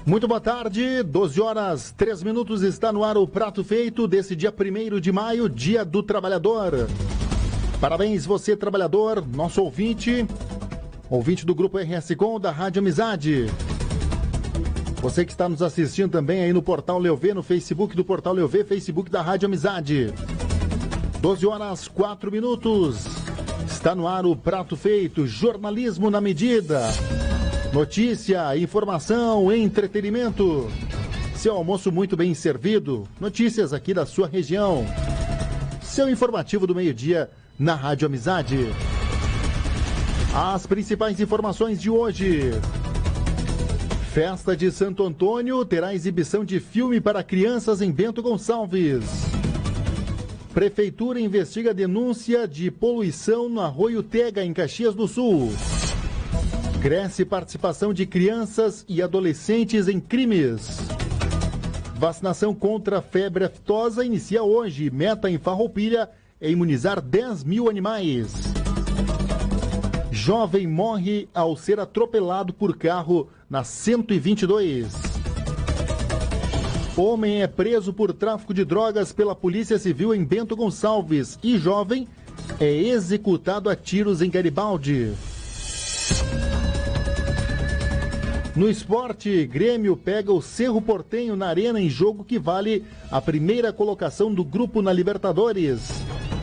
Muito boa tarde, 12 horas 3 minutos, está no ar o Prato Feito desse dia 1º de maio, Dia do Trabalhador. Parabéns você, trabalhador, nosso ouvinte do Grupo RS Com, da Rádio Amizade. Você que está nos assistindo também aí no Portal Leuvé, no Facebook do Portal Leuvé, Facebook da Rádio Amizade. 12 horas 4 minutos, está no ar o Prato Feito, jornalismo na medida. Notícia, informação, entretenimento. Seu almoço muito bem servido. Notícias aqui da sua região. Seu informativo do meio-dia na Rádio Amizade. As principais informações de hoje. Festa de Santo Antônio terá exibição de filme para crianças em Bento Gonçalves. Prefeitura investiga denúncia de poluição no Arroio Tega, em Caxias do Sul. Cresce participação de crianças e adolescentes em crimes. Vacinação contra a febre aftosa inicia hoje. Meta em Farroupilha é imunizar 10 mil animais. Jovem morre ao ser atropelado por carro na 122. Homem é preso por tráfico de drogas pela Polícia Civil em Bento Gonçalves. E jovem é executado a tiros em Garibaldi. No esporte, Grêmio pega o Cerro Porteño na Arena em jogo que vale a primeira colocação do grupo na Libertadores.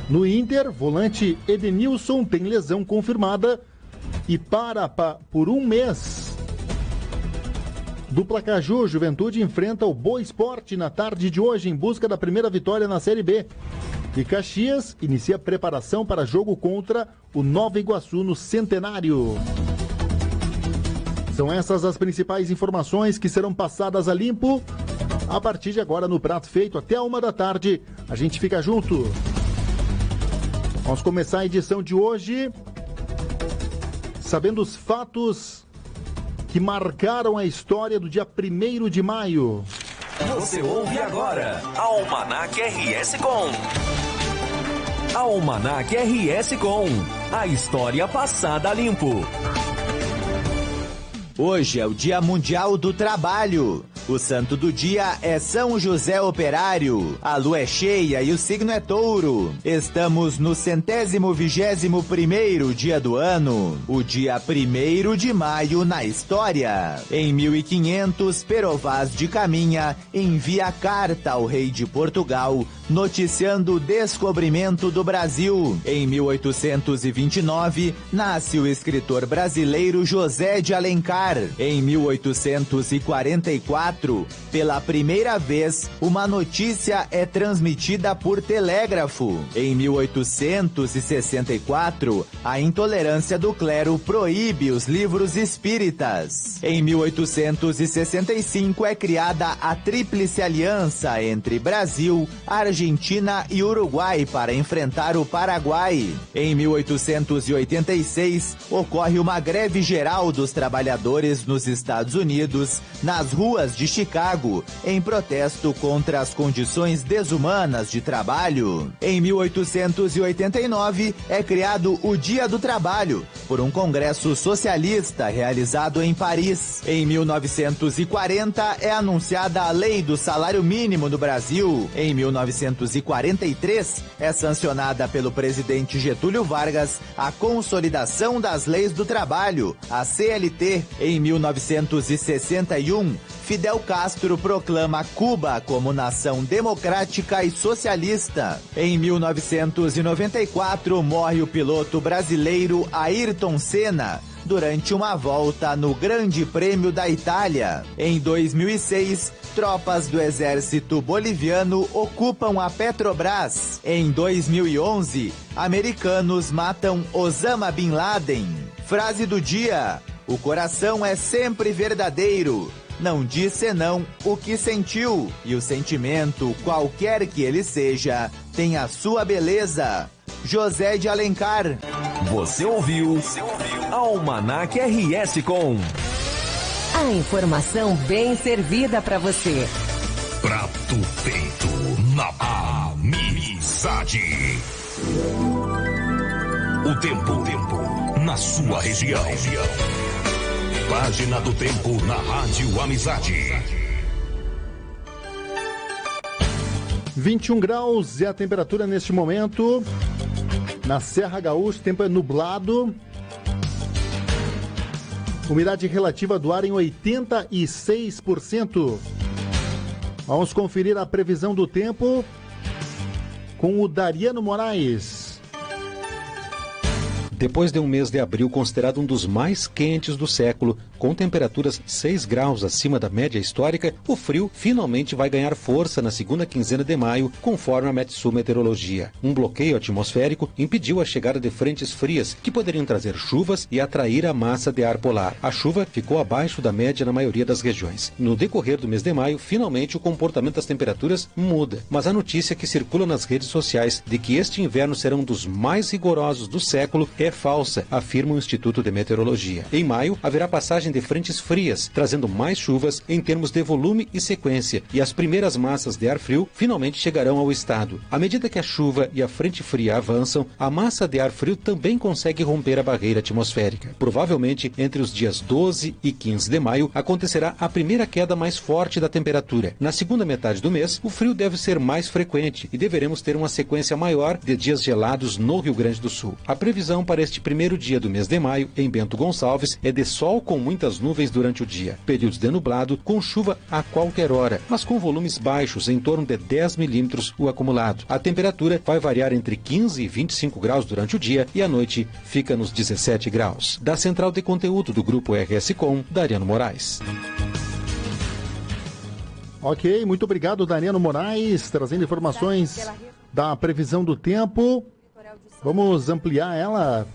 No Inter, volante Edenilson tem lesão confirmada e para por um mês. Do Placaju, Juventude enfrenta o Boa Esporte na tarde de hoje em busca da primeira vitória na Série B. E Caxias inicia a preparação para jogo contra o Nova Iguaçu no Centenário. São essas as principais informações que serão passadas a limpo a partir de agora no Prato Feito. Até 1 da tarde, a gente fica junto. Vamos começar a edição de hoje sabendo os fatos que marcaram a história do dia 1º de maio. Você ouve agora Almanac RS Com. Almanac RS Com. A história passada a limpo. Hoje é o Dia Mundial do Trabalho. O santo do dia é São José Operário. A lua é cheia e o signo é touro. Estamos no 121º dia do ano. O dia 1º de maio na história. Em 1500, Pero Vaz de Caminha envia carta ao rei de Portugal noticiando o descobrimento do Brasil. Em 1829, nasce o escritor brasileiro José de Alencar. Em 1844, pela primeira vez, uma notícia é transmitida por telégrafo. Em 1864, a intolerância do clero proíbe os livros espíritas. Em 1865 é criada a Tríplice Aliança entre Brasil, Argentina e Uruguai para enfrentar o Paraguai. Em 1886, ocorre uma greve geral dos trabalhadores nos Estados Unidos, nas ruas de Chicago, em protesto contra as condições desumanas de trabalho. Em 1889, é criado o Dia do Trabalho, por um congresso socialista realizado em Paris. Em 1940, é anunciada a Lei do Salário Mínimo no Brasil. Em 1943, é sancionada pelo presidente Getúlio Vargas a Consolidação das Leis do Trabalho, a CLT. Em 1961, Fidel Castro proclama Cuba como nação democrática e socialista. Em 1994, morre o piloto brasileiro Ayrton Senna durante uma volta no Grande Prêmio da Itália. Em 2006, tropas do exército boliviano ocupam a Petrobras. Em 2011, americanos matam Osama Bin Laden. Frase do dia: o coração é sempre verdadeiro. Não diz senão o que sentiu, e o sentimento, qualquer que ele seja, tem a sua beleza. José de Alencar. Você ouviu Almanac RS Com. A informação bem servida para você. Prato Feito na Amizade. O tempo na sua região. Página do Tempo na Rádio Amizade. 21 graus é a temperatura neste momento. Na Serra Gaúcha, o tempo é nublado. Umidade relativa do ar em 86%. Vamos conferir a previsão do tempo com o Dariano Moraes. Depois de um mês de abril considerado um dos mais quentes do século, com temperaturas 6 graus acima da média histórica, o frio finalmente vai ganhar força na segunda quinzena de maio, conforme a Metsul Meteorologia. Um bloqueio atmosférico impediu a chegada de frentes frias, que poderiam trazer chuvas e atrair a massa de ar polar. A chuva ficou abaixo da média na maioria das regiões. No decorrer do mês de maio, finalmente o comportamento das temperaturas muda, mas a notícia que circula nas redes sociais de que este inverno será um dos mais rigorosos do século é falsa, afirma o Instituto de Meteorologia. Em maio, haverá passagem de frentes frias, trazendo mais chuvas em termos de volume e sequência, e as primeiras massas de ar frio finalmente chegarão ao estado. À medida que a chuva e a frente fria avançam, a massa de ar frio também consegue romper a barreira atmosférica. Provavelmente, entre os dias 12 e 15 de maio, acontecerá a primeira queda mais forte da temperatura. Na segunda metade do mês, o frio deve ser mais frequente e deveremos ter uma sequência maior de dias gelados no Rio Grande do Sul. A previsão para este primeiro dia do mês de maio, em Bento Gonçalves, é de sol com muitas nuvens durante o dia, períodos de nublado com chuva a qualquer hora, mas com volumes baixos, em torno de 10 milímetros o acumulado. A temperatura vai variar entre 15 e 25 graus durante o dia e à noite fica nos 17 graus. Da central de conteúdo do Grupo RS Com, Dariano Moraes. Ok, muito obrigado, Dariano Moraes, trazendo informações da previsão do tempo. Vamos ampliar ela.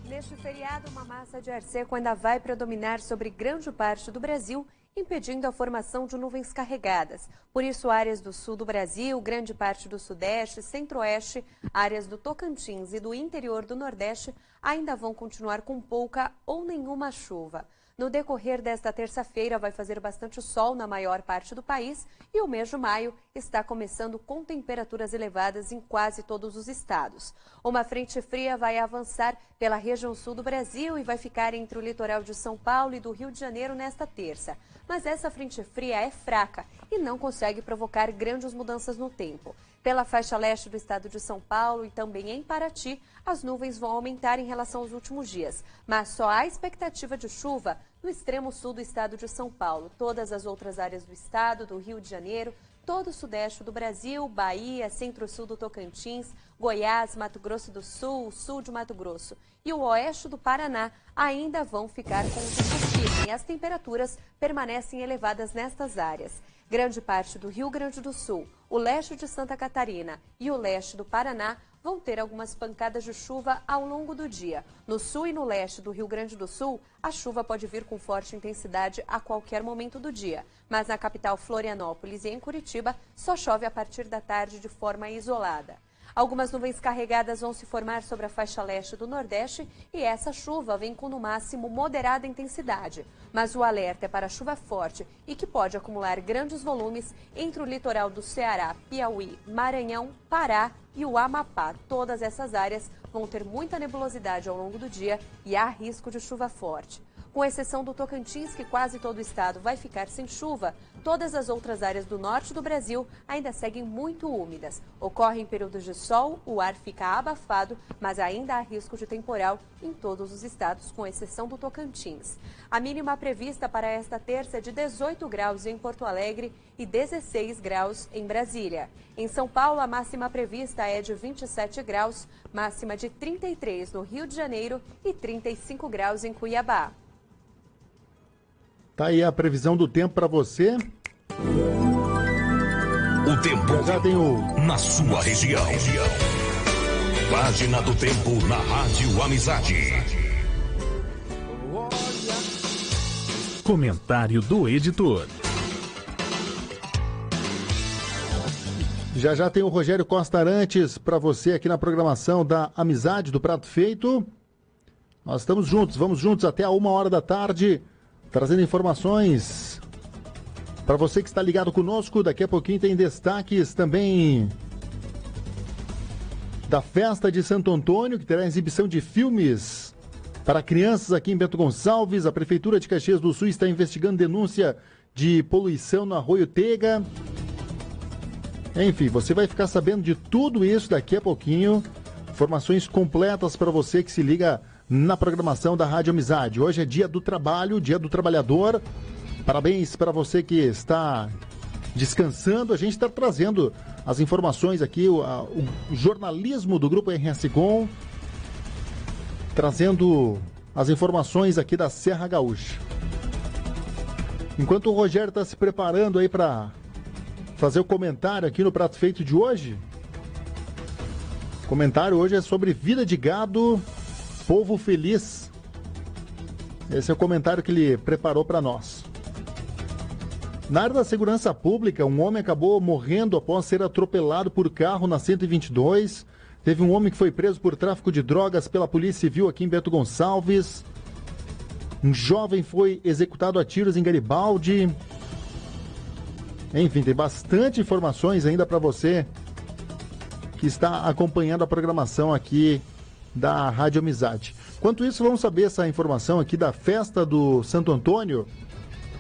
Neste feriado, uma massa de ar seco ainda vai predominar sobre grande parte do Brasil, impedindo a formação de nuvens carregadas. Por isso, áreas do sul do Brasil, grande parte do sudeste, centro-oeste, áreas do Tocantins e do interior do Nordeste ainda vão continuar com pouca ou nenhuma chuva. No decorrer desta terça-feira, vai fazer bastante sol na maior parte do país e o mês de maio está começando com temperaturas elevadas em quase todos os estados. Uma frente fria vai avançar pela região sul do Brasil e vai ficar entre o litoral de São Paulo e do Rio de Janeiro nesta terça. Mas essa frente fria é fraca e não consegue provocar grandes mudanças no tempo. Pela faixa leste do estado de São Paulo e também em Paraty, as nuvens vão aumentar em relação aos últimos dias, mas só há expectativa de chuva no extremo sul do estado de São Paulo. Todas as outras áreas do estado, do Rio de Janeiro, todo o sudeste do Brasil, Bahia, centro-sul do Tocantins, Goiás, Mato Grosso do Sul, sul de Mato Grosso e o oeste do Paraná ainda vão ficar com o tempo firme e as temperaturas permanecem elevadas nestas áreas. Grande parte do Rio Grande do Sul, o leste de Santa Catarina e o leste do Paraná vão ter algumas pancadas de chuva ao longo do dia. No sul e no leste do Rio Grande do Sul, a chuva pode vir com forte intensidade a qualquer momento do dia. Mas na capital Florianópolis e em Curitiba, só chove a partir da tarde de forma isolada. Algumas nuvens carregadas vão se formar sobre a faixa leste do Nordeste e essa chuva vem com no máximo moderada intensidade. Mas o alerta é para chuva forte e que pode acumular grandes volumes entre o litoral do Ceará, Piauí, Maranhão, Pará e o Amapá. Todas essas áreas vão ter muita nebulosidade ao longo do dia e há risco de chuva forte. Com exceção do Tocantins, que quase todo o estado vai ficar sem chuva, todas as outras áreas do norte do Brasil ainda seguem muito úmidas. Ocorrem períodos de sol, o ar fica abafado, mas ainda há risco de temporal em todos os estados, com exceção do Tocantins. A mínima prevista para esta terça é de 18 graus em Porto Alegre e 16 graus em Brasília. Em São Paulo, a máxima prevista é de 27 graus, máxima de 33 no Rio de Janeiro e 35 graus em Cuiabá. Tá aí a previsão do tempo para você. O tempo Já tem na sua região. Página do Tempo na Rádio Amizade. Comentário do editor. Já tem o Rogério Costa Arantes para você aqui na programação da Amizade do Prato Feito. Nós estamos juntos, vamos juntos até a 1h da tarde, trazendo informações para você que está ligado conosco. Daqui a pouquinho tem destaques também da festa de Santo Antônio, que terá exibição de filmes Para crianças aqui em Bento Gonçalves, a Prefeitura de Caxias do Sul está investigando denúncia de poluição no Arroio Tega. Enfim, você vai ficar sabendo de tudo isso daqui a pouquinho. Informações completas para você que se liga na programação da Rádio Amizade. Hoje é dia do trabalho, dia do trabalhador. Parabéns para você que está descansando. A gente está trazendo as informações aqui, o jornalismo do Grupo RS Com, trazendo as informações aqui da Serra Gaúcha. Enquanto o Rogério está se preparando aí para fazer o comentário aqui no Prato Feito de hoje, o comentário hoje é sobre vida de gado, povo feliz. Esse é o comentário que ele preparou para nós. Na área da segurança pública, um homem acabou morrendo após ser atropelado por carro na 122. Teve um homem que foi preso por tráfico de drogas pela Polícia Civil aqui em Bento Gonçalves. Um jovem foi executado a tiros em Garibaldi. Enfim, tem bastante informações ainda para você que está acompanhando a programação aqui da Rádio Amizade. Enquanto isso, vamos saber essa informação aqui da festa do Santo Antônio,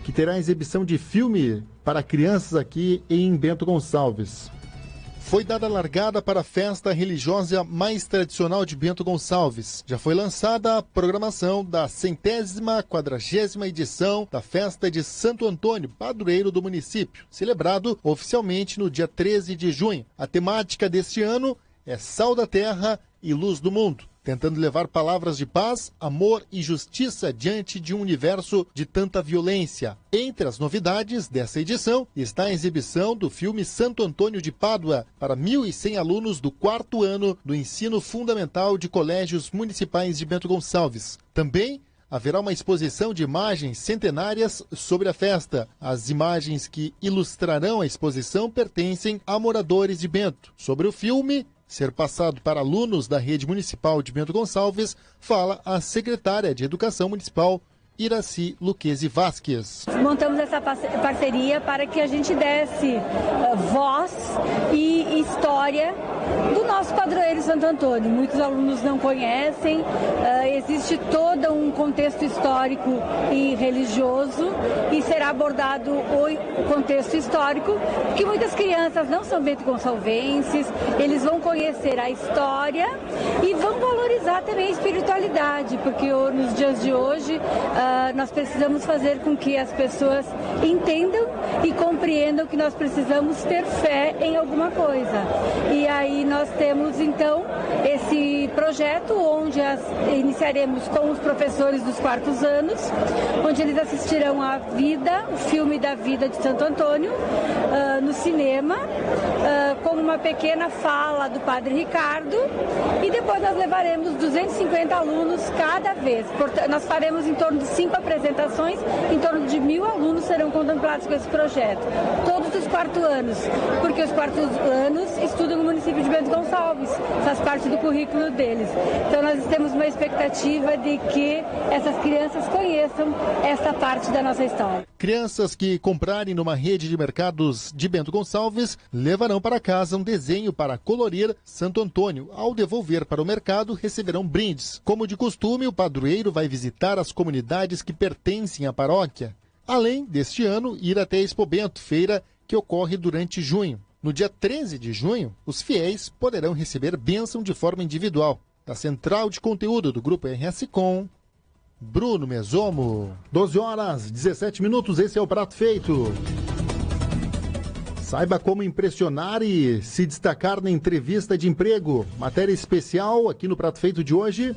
que terá exibição de filme para crianças aqui em Bento Gonçalves. Foi dada a largada para a festa religiosa mais tradicional de Bento Gonçalves. Já foi lançada a programação da 140ª edição da Festa de Santo Antônio, padroeiro do município, celebrado oficialmente no dia 13 de junho. A temática deste ano é Sal da Terra e Luz do Mundo, tentando levar palavras de paz, amor e justiça diante de um universo de tanta violência. Entre as novidades dessa edição está a exibição do filme Santo Antônio de Pádua para 1.100 alunos do 4º ano do ensino fundamental de colégios municipais de Bento Gonçalves. Também haverá uma exposição de imagens centenárias sobre a festa. As imagens que ilustrarão a exposição pertencem a moradores de Bento. Sobre o filme ser passado para alunos da rede municipal de Bento Gonçalves, fala a secretária de Educação Municipal, Iraci Luquezzi Vasquez. Montamos essa parceria para que a gente desse voz e história do nosso padroeiro Santo Antônio. Muitos alunos não conhecem, existe todo um contexto histórico e religioso e será abordado o contexto histórico, porque muitas crianças não são bento-gonçalvenses, eles vão conhecer a história e vão valorizar também a espiritualidade, porque nos dias de hoje nós precisamos fazer com que as pessoas entendam e compreendam que nós precisamos ter fé em alguma coisa. E aí nós temos então esse projeto onde iniciaremos com os professores dos 4º anos, onde eles assistirão a vida, o filme da vida de Santo Antônio no cinema, com uma pequena fala do Padre Ricardo, e depois nós levaremos 250 alunos cada vez. Nós faremos em torno de 5 apresentações, em torno de 1.000 alunos serão contemplados com esse projeto. Todos os 4º anos, porque os 4º anos estudam no município de Bento Gonçalves, faz parte do currículo deles. Então nós temos uma expectativa de que essas crianças conheçam essa parte da nossa história. Crianças que comprarem numa rede de mercados de Bento Gonçalves levarão para casa um desenho para colorir Santo Antônio. Ao devolver para o mercado, receberão brindes. Como de costume, o padroeiro vai visitar as comunidades que pertencem à paróquia. Além deste ano, ir até a Expo Bento, feira que ocorre durante junho. No dia 13 de junho, os fiéis poderão receber bênção de forma individual. Da Central de Conteúdo do Grupo RS Com, Bruno Mesomo. 12h17, esse é o Prato Feito. Saiba como impressionar e se destacar na entrevista de emprego. Matéria especial aqui no Prato Feito de hoje.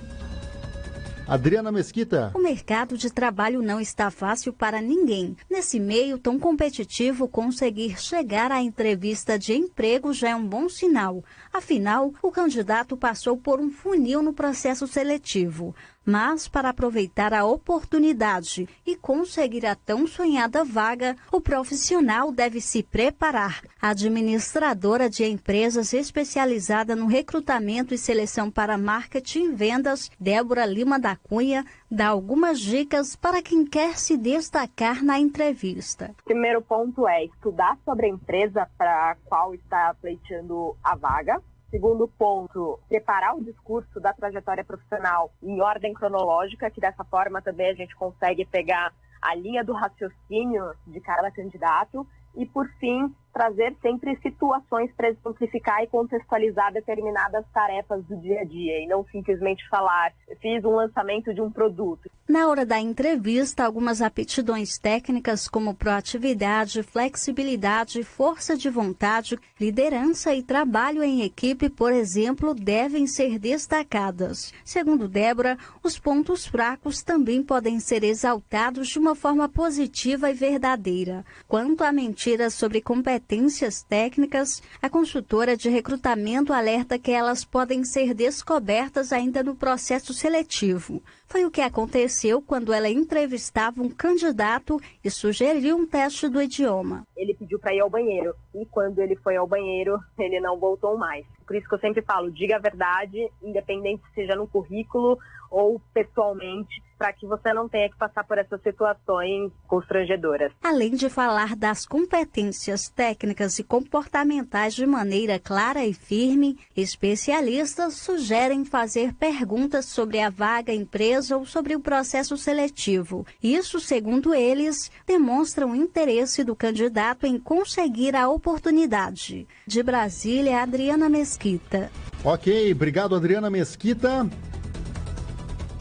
Adriana Mesquita. O mercado de trabalho não está fácil para ninguém. Nesse meio tão competitivo, conseguir chegar à entrevista de emprego já é um bom sinal. Afinal, o candidato passou por um funil no processo seletivo. Mas, para aproveitar a oportunidade e conseguir a tão sonhada vaga, o profissional deve se preparar. A administradora de empresas especializada no recrutamento e seleção para marketing e vendas, Débora Lima da Cunha, dá algumas dicas para quem quer se destacar na entrevista. O primeiro ponto é estudar sobre a empresa para a qual está pleiteando a vaga. Segundo ponto, preparar o discurso da trajetória profissional em ordem cronológica, que dessa forma também a gente consegue pegar a linha do raciocínio de cada candidato. E, por fim, trazer sempre situações para exemplificar e contextualizar determinadas tarefas do dia a dia e não simplesmente falar, fiz um lançamento de um produto. Na hora da entrevista, algumas aptidões técnicas como proatividade, flexibilidade, força de vontade, liderança e trabalho em equipe, por exemplo, devem ser destacadas. Segundo Débora, os pontos fracos também podem ser exaltados de uma forma positiva e verdadeira. Quanto à mentira sobre competências técnicas, a consultora de recrutamento alerta que elas podem ser descobertas ainda no processo seletivo. Foi o que aconteceu quando ela entrevistava um candidato e sugeriu um teste do idioma. Ele pediu para ir ao banheiro e quando ele foi ao banheiro, ele não voltou mais. Por isso que eu sempre falo, diga a verdade, independente seja no currículo ou pessoalmente, para que você não tenha que passar por essas situações constrangedoras. Além de falar das competências técnicas e comportamentais de maneira clara e firme, especialistas sugerem fazer perguntas sobre a vaga empresa ou sobre o processo seletivo. Isso, segundo eles, demonstra o interesse do candidato em conseguir a oportunidade. De Brasília, Adriana Mesquita. Ok, obrigado, Adriana Mesquita.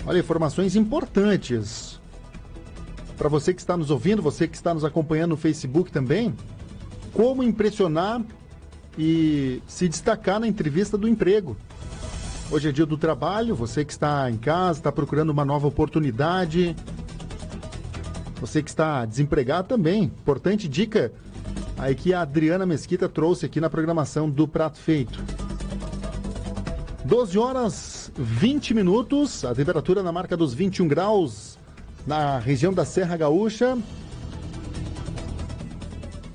Olha, informações importantes. Para você que está nos ouvindo, você que está nos acompanhando no Facebook também, como impressionar e se destacar na entrevista do emprego. Hoje é dia do trabalho, você que está em casa, está procurando uma nova oportunidade. Você que está desempregado também. Importante dica aí que a Adriana Mesquita trouxe aqui na programação do Prato Feito. 12 horas 20 minutos, a temperatura na marca dos 21 graus na região da Serra Gaúcha.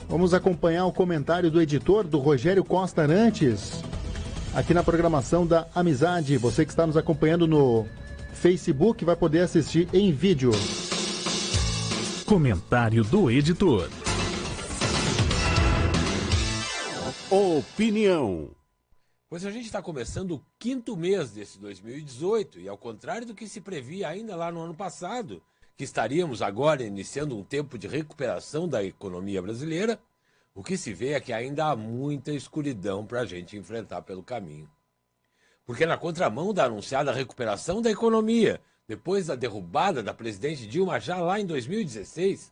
Vamos acompanhar o comentário do editor, do Rogério Costa Arantes, aqui na programação da Amizade. Você que está nos acompanhando no Facebook vai poder assistir em vídeo. Comentário do editor. Opinião. Pois a gente está começando o 5º mês desse 2018 e ao contrário do que se previa ainda lá no ano passado, que estaríamos agora iniciando um tempo de recuperação da economia brasileira, o que se vê é que ainda há muita escuridão para a gente enfrentar pelo caminho. Porque na contramão da anunciada recuperação da economia, depois da derrubada da presidente Dilma já lá em 2016,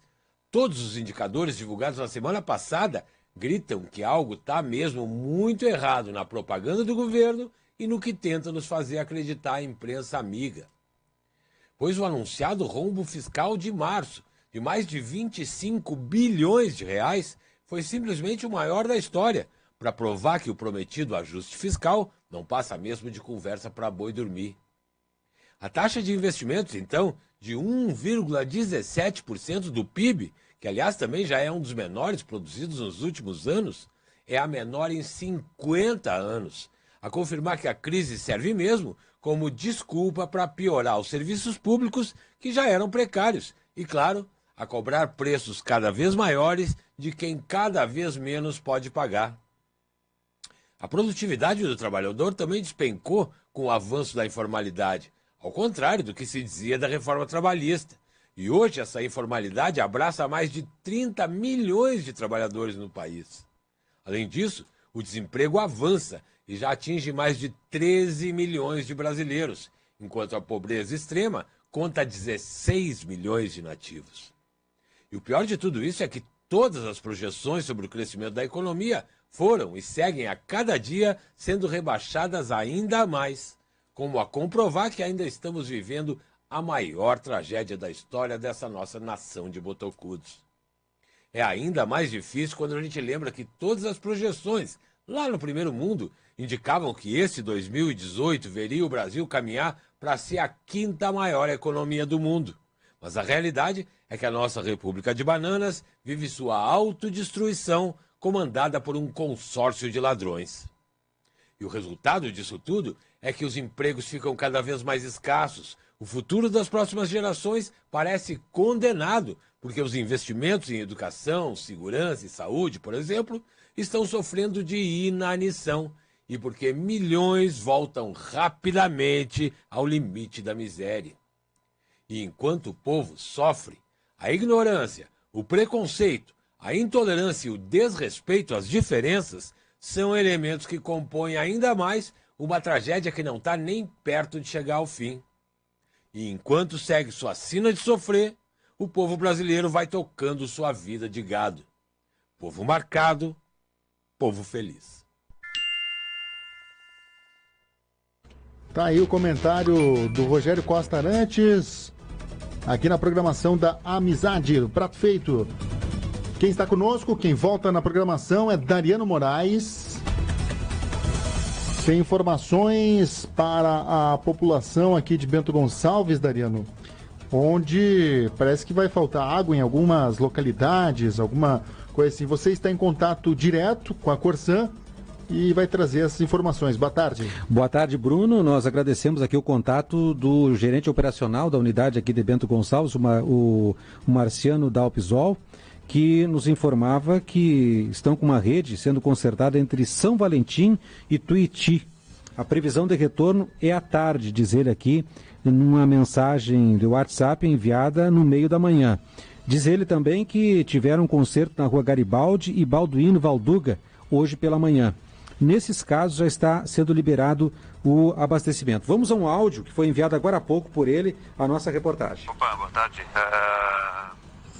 todos os indicadores divulgados na semana passada gritam que algo está mesmo muito errado na propaganda do governo e no que tenta nos fazer acreditar a imprensa amiga. Pois o anunciado rombo fiscal de março, de mais de 25 bilhões de reais, foi simplesmente o maior da história, para provar que o prometido ajuste fiscal não passa mesmo de conversa para boi dormir. A taxa de investimentos, então, de 1,17% do PIB, que aliás também já é um dos menores produzidos nos últimos anos, é a menor em 50 anos, a confirmar que a crise serve mesmo como desculpa para piorar os serviços públicos que já eram precários e, claro, a cobrar preços cada vez maiores de quem cada vez menos pode pagar. A produtividade do trabalhador também despencou com o avanço da informalidade, ao contrário do que se dizia da reforma trabalhista. E hoje essa informalidade abraça mais de 30 milhões de trabalhadores no país. Além disso, o desemprego avança e já atinge mais de 13 milhões de brasileiros, enquanto a pobreza extrema conta 16 milhões de nativos. E o pior de tudo isso é que todas as projeções sobre o crescimento da economia foram e seguem a cada dia sendo rebaixadas ainda mais, como a comprovar que ainda estamos vivendo a maior tragédia da história dessa nossa nação de botocudos. É ainda mais difícil quando a gente lembra que todas as projeções, lá no primeiro mundo, indicavam que esse 2018 veria o Brasil caminhar para ser a 5ª maior economia do mundo. Mas a realidade é que a nossa República de Bananas vive sua autodestruição comandada por um consórcio de ladrões. E o resultado disso tudo é que os empregos ficam cada vez mais escassos. O futuro das próximas gerações parece condenado, porque os investimentos em educação, segurança e saúde, por exemplo, estão sofrendo de inanição. e porque milhões voltam rapidamente ao limite da miséria. E enquanto o povo sofre, a ignorância, o preconceito, a intolerância e o desrespeito às diferenças são elementos que compõem ainda mais uma tragédia que não está nem perto de chegar ao fim. E enquanto segue sua sina de sofrer, o povo brasileiro vai tocando sua vida de gado. Povo marcado, povo feliz. Tá aí o comentário do Rogério Costa Arantes, aqui na programação da Amizade, o Prato Feito. Quem está conosco, quem volta na programação é Dariano Moraes. Tem informações para a população aqui de Bento Gonçalves, Dariano, onde parece que vai faltar água em algumas localidades, alguma coisa assim. Você está em contato direto com a Corsan e vai trazer essas informações. Boa tarde. Boa tarde, Bruno. Nós agradecemos aqui o contato do gerente operacional da unidade aqui de Bento Gonçalves, o Marciano Dalpisol, que nos informava que estão com uma rede sendo consertada entre São Valentim e Tuiuti. A previsão de retorno é à tarde, diz ele aqui, numa mensagem de WhatsApp enviada no meio da manhã. Diz ele também que tiveram um concerto na rua Garibaldi e Balduino Valduga hoje pela manhã. Nesses casos já está sendo liberado o abastecimento. Vamos a um áudio que foi enviado agora há pouco por ele, a nossa reportagem. Opa, boa tarde.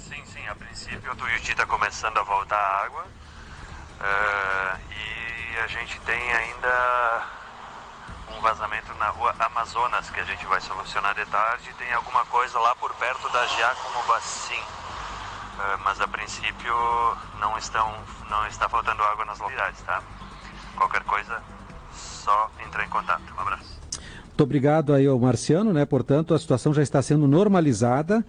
Sim, a princípio o Tuiuti está começando a voltar a água e a gente tem ainda um vazamento na rua Amazonas que a gente vai solucionar de tarde. Tem alguma coisa lá por perto da Giacomo Bassim, mas a princípio não está faltando água nas localidades, tá? Qualquer coisa, só entrar em contato. Um abraço. Muito obrigado aí ao Marciano, né? Portanto, a situação já está sendo normalizada.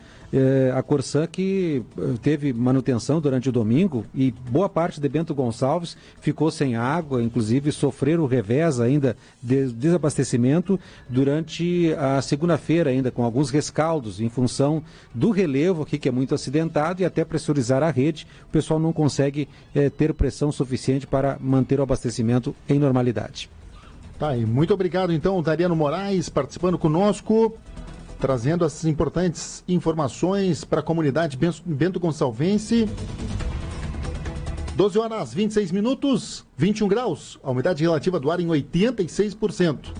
A Corsan que teve manutenção durante o domingo e boa parte de Bento Gonçalves ficou sem água, inclusive sofreram o revés ainda de desabastecimento durante a segunda-feira ainda, com alguns rescaldos em função do relevo aqui que é muito acidentado e até pressurizar a rede, o pessoal não consegue ter pressão suficiente para manter o abastecimento em normalidade. Tá aí, muito obrigado então, Dariano Moraes, participando conosco, trazendo essas importantes informações para a comunidade Bento Gonçalvense. 12 horas 26 minutos, 21 graus, a umidade relativa do ar em 86%.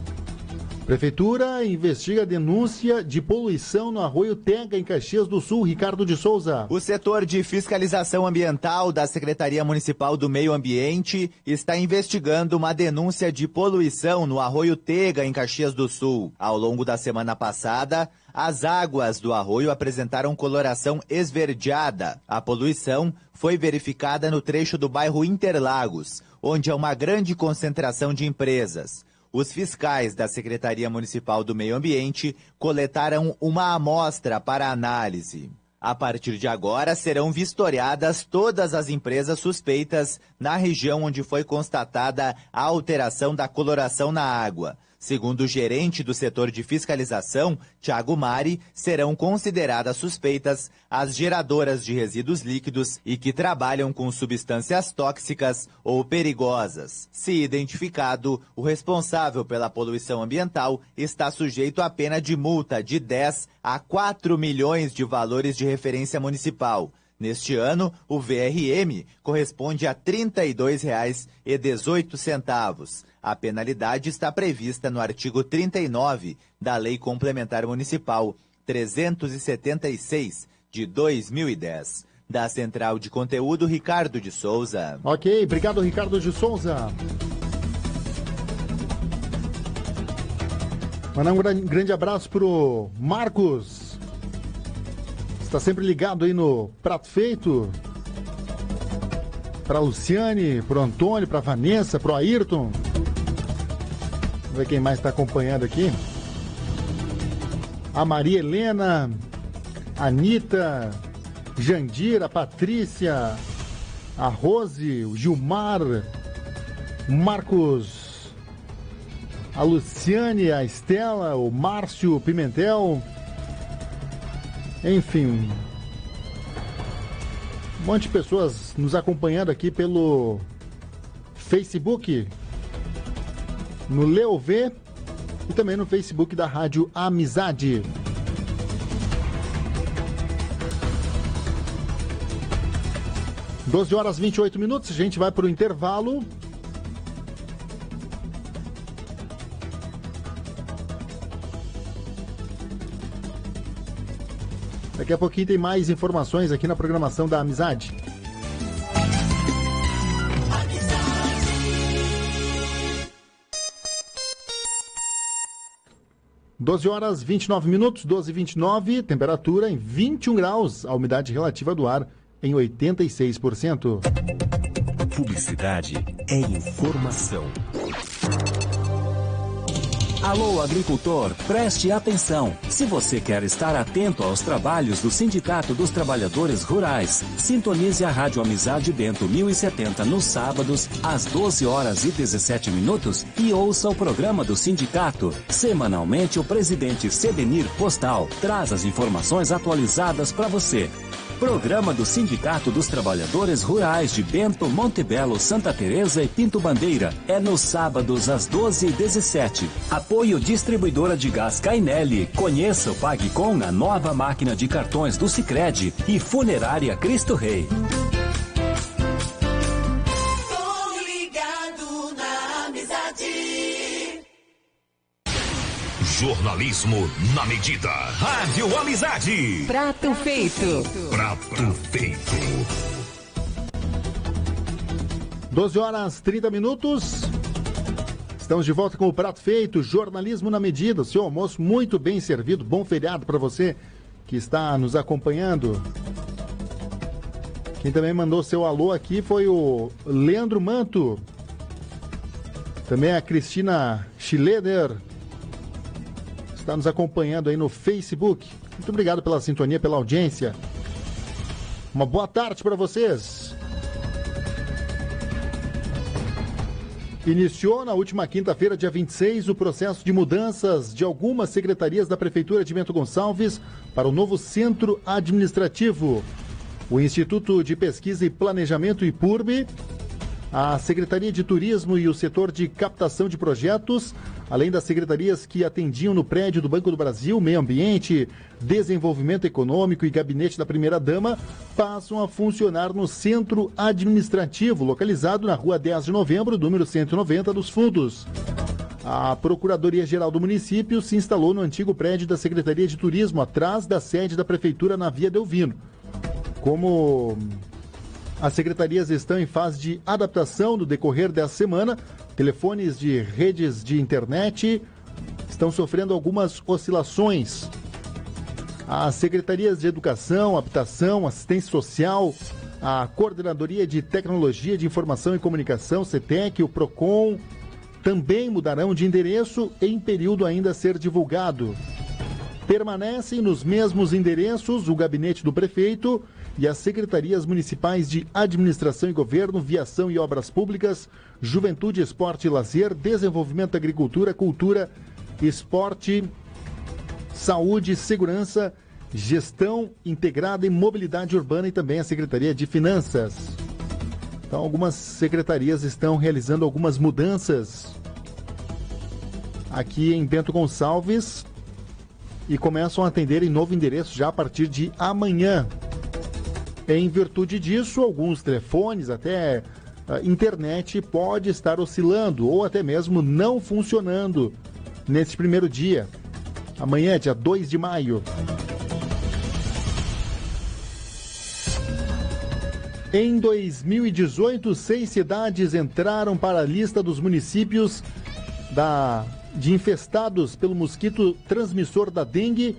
Prefeitura investiga a denúncia de poluição no Arroio Tega, em Caxias do Sul. Ricardo de Souza. O setor de fiscalização ambiental da Secretaria Municipal do Meio Ambiente está investigando uma denúncia de poluição no Arroio Tega, em Caxias do Sul. Ao longo da semana passada, as águas do arroio apresentaram coloração esverdeada. A poluição foi verificada no trecho do bairro Interlagos, onde há uma grande concentração de empresas. Os fiscais da Secretaria Municipal do Meio Ambiente coletaram uma amostra para análise. A partir de agora, serão vistoriadas todas as empresas suspeitas na região onde foi constatada a alteração da coloração na água. Segundo o gerente do setor de fiscalização, Thiago Mari, serão consideradas suspeitas as geradoras de resíduos líquidos e que trabalham com substâncias tóxicas ou perigosas. Se identificado, o responsável pela poluição ambiental está sujeito à pena de multa de 10 a 4 milhões de valores de referência municipal. Neste ano, o VRM corresponde a R$ 32,18. A penalidade está prevista no artigo 39 da Lei Complementar Municipal 376, de 2010. Da Central de Conteúdo, Ricardo de Souza. Ok, obrigado, Ricardo de Souza. Mandar um grande abraço pro Marcos. Está sempre ligado aí no Prato Feito. Para Luciane, pro Antônio, para Vanessa, pro Ayrton. Vamos ver quem mais está acompanhando aqui. A Maria Helena, a Anitta, Jandira, a Patrícia, a Rose, o Gilmar, o Marcos, a Luciane, a Estela, o Márcio Pimentel. Enfim, um monte de pessoas nos acompanhando aqui pelo Facebook. no Leo V e também no Facebook da Rádio Amizade. Às 12h28, a gente vai para o intervalo. Daqui a pouquinho tem mais informações aqui na programação da Amizade. Doze horas 29 minutos, 12h29, temperatura em 21 graus, a umidade relativa do ar em 86%. Publicidade é informação. Alô, agricultor, preste atenção. Se você quer estar atento aos trabalhos do Sindicato dos Trabalhadores Rurais, sintonize a Rádio Amizade Bento 1070 nos sábados, às 12h17 e ouça o programa do sindicato. Semanalmente, o presidente Sedenir Postal traz as informações atualizadas para você. Programa do Sindicato dos Trabalhadores Rurais de Bento, Montebello, Santa Teresa e Pinto Bandeira. É nos sábados às 12h17. Apoio Distribuidora de Gás Cainelli. Conheça o PagCom, a nova máquina de cartões do Sicredi. E Funerária Cristo Rei. Jornalismo na medida. Rádio Amizade. Prato feito. Prato feito. 12h30. Estamos de volta com o Prato Feito, jornalismo na medida. O seu almoço muito bem servido. Bom feriado para você que está nos acompanhando. Quem também mandou seu alô aqui foi o Leandro Manto. Também a Cristina Schileder. Está nos acompanhando aí no Facebook. Muito obrigado pela sintonia, pela audiência. Uma boa tarde para vocês. Iniciou na última quinta-feira, dia 26, o processo de mudanças de algumas secretarias da Prefeitura de Bento Gonçalves para o novo centro administrativo. O Instituto de Pesquisa e Planejamento, IPURB, a Secretaria de Turismo e o setor de captação de projetos, além das secretarias que atendiam no prédio do Banco do Brasil, Meio Ambiente, Desenvolvimento Econômico e Gabinete da Primeira-Dama, passam a funcionar no Centro Administrativo, localizado na Rua 10 de Novembro, número 190 dos Fundos. A Procuradoria-Geral do município se instalou no antigo prédio da Secretaria de Turismo, atrás da sede da Prefeitura na Via Delvino. Como as secretarias estão em fase de adaptação no decorrer dessa semana, telefones de redes de internet estão sofrendo algumas oscilações. As secretarias de Educação, Habitação, Assistência Social, a Coordenadoria de Tecnologia de Informação e Comunicação, CETEC, o PROCON, também mudarão de endereço em período ainda a ser divulgado. Permanecem nos mesmos endereços o gabinete do prefeito e as secretarias municipais de Administração e Governo, Viação e Obras Públicas, Juventude, Esporte e Lazer, Desenvolvimento, Agricultura, Cultura, Esporte, Saúde, Segurança, Gestão Integrada e Mobilidade Urbana e também a Secretaria de Finanças. Então, algumas secretarias estão realizando algumas mudanças aqui em Bento Gonçalves e começam a atender em novo endereço já a partir de amanhã. Em virtude disso, alguns telefones, até a internet, pode estar oscilando ou até mesmo não funcionando nesse primeiro dia. Amanhã, dia 2 de maio. Em 2018, 6 cidades entraram para a lista dos municípios de infestados pelo mosquito transmissor da dengue,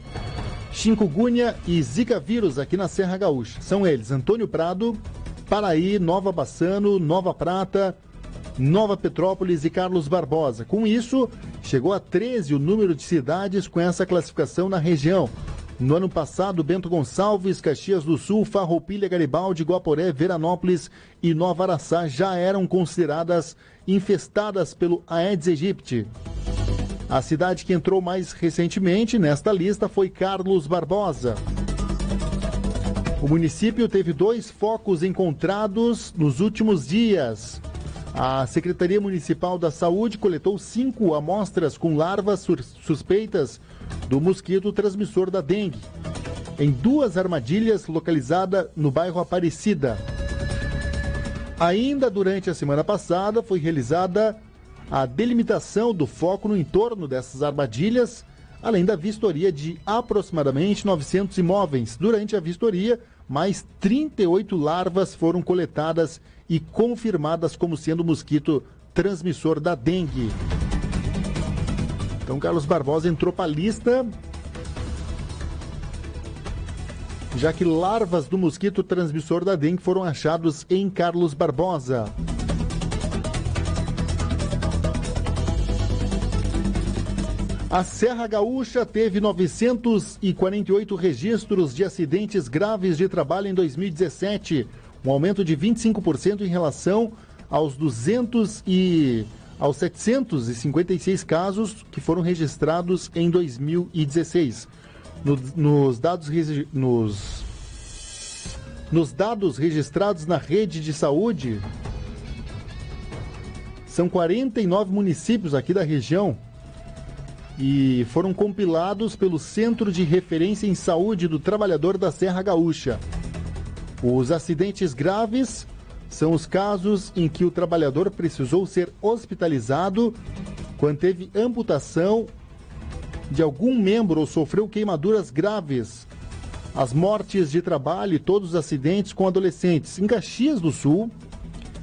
chikungunya e zika vírus aqui na Serra Gaúcha. São eles: Antônio Prado, Paraí, Nova Bassano, Nova Prata, Nova Petrópolis e Carlos Barbosa. Com isso, chegou a 13 o número de cidades com essa classificação na região. No ano passado, Bento Gonçalves, Caxias do Sul, Farroupilha, Garibaldi, Guaporé, Veranópolis e Nova Araçá já eram consideradas infestadas pelo Aedes aegypti. A cidade que entrou mais recentemente nesta lista foi Carlos Barbosa. O município teve 2 focos encontrados nos últimos dias. A Secretaria Municipal da Saúde coletou 5 amostras com larvas suspeitas do mosquito transmissor da dengue, em 2 armadilhas localizadas no bairro Aparecida. Ainda durante a semana passada foi realizada a delimitação do foco no entorno dessas armadilhas, além da vistoria de aproximadamente 900 imóveis. Durante a vistoria, mais 38 larvas foram coletadas e confirmadas como sendo mosquito transmissor da dengue. Então, Carlos Barbosa entrou para a lista, já que larvas do mosquito transmissor da dengue foram achados em Carlos Barbosa. A Serra Gaúcha teve 948 registros de acidentes graves de trabalho em 2017, um aumento de 25% em relação aos 756 casos que foram registrados em 2016. Nos dados registrados na rede de saúde, são 49 municípios aqui da região e foram compilados pelo Centro de Referência em Saúde do Trabalhador da Serra Gaúcha. Os acidentes graves são os casos em que o trabalhador precisou ser hospitalizado quando teve amputação de algum membro ou sofreu queimaduras graves. As mortes de trabalho e todos os acidentes com adolescentes. Em Caxias do Sul,